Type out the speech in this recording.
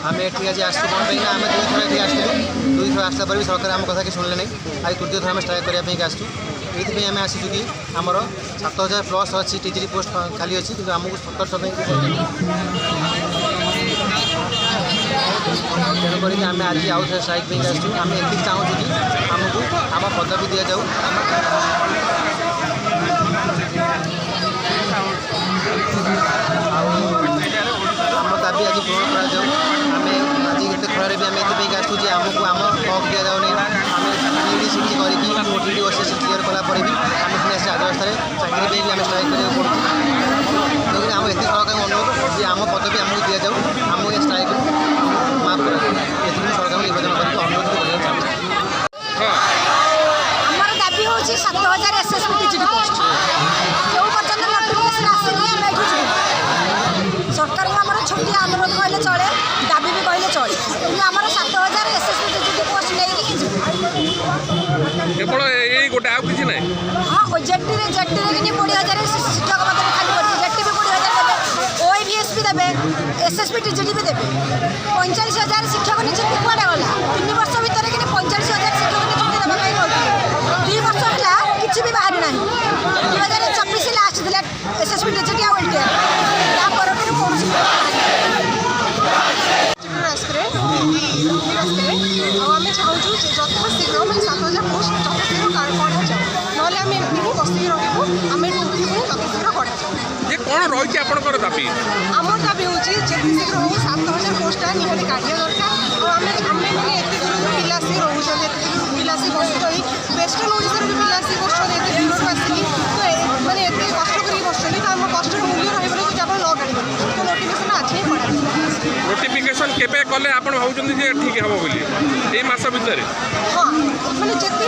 आम ये आज आसू कौन पाई आम 2 थर ये आसलु 2 थर आसला पर भी सरकार आम कथा कि शुणिले नहीं आज तृतीय थर आम स्ट्राइक करने आसू ये आम आसू कि आमर 7000 प्लस अच्छी टीचर पोस्ट खाली अच्छी कि आमको 1700 तेणुक आम आज आउ थे स्ट्राइक पे आसू आम ये चाहूँ कि आमको आम पदवी दि जाऊ आम दाबी आज पूरण करें आज ये खड़े भी आम ये आसू आमको आम हक दि जाऊनी आम डी सीटी करके ओसी क्लीयर कलापर भी आम पुणी आस राजस्थान चाकरी भी आम स्ट्राइक करा पड़ू तेणुक आम ये सरकार अनुरोध कि आम पदवी आमको दि जाऊ आम ये स्ट्राइक माफ कर सरकार निवेदन करके अनुरोध हाँ हमार दाबी हूँ 7000 एसएसपी टीचर पोस्ट जो पर्यटन नोटिफिकेशन आसनी आम ये सरकार को आम छोटी अनुरोध कहले चले दाबी भी कहले चले कि आम 7000 एसएसपी टीचर पोस्ट नहीं केवल यही गोटे आउ किसी ना हाँ जेटी कि 20,000 शिक्षक पद खाली कर जेटी भी 20,000 देवे ओएवीएस भी देवे एसएसपी टीचर भी देवे 45,000 शिक्षक नियुक्ति कुआडे गला 3 वर्ष भितर कि 45,000 शिक्षक नियुक्ति देवा कहूँ 2 वर्ष है किसी भी बाहरी ना 2024 लास्ट थे एसएसपी टीचर आ एलटीआर आम चाहूँ जथा शीघ्र मैं 7,000 पोस्ट जथा शीघ्र कढ़ा जाऊ ना आम एमती ही बसिक रही आम जथा शीघ्र कढ़ा जाऊ रही आपंकर दाबी आम दाबी हूँ जिते शीघ्र हो 7,000 पोस्ट निहत काढ़ा दरकार और आम मैंने एत दूर पिला आसिक रोचे पिला आसिक बस वेस्टर्न ओडिशा भी पिला आसिक बस एत दूर आसिक तो मैंने एत कष्ट कर बस तो आम कष्ट मूल्य रही कि आप न काढ़ तो नोटिफिकेशन आज ही पड़ा नोटिफिकेशन केबे कले आपण भाउचंदी जे ठीक हबो बोली ए मास भितर हाँ मैंने जिते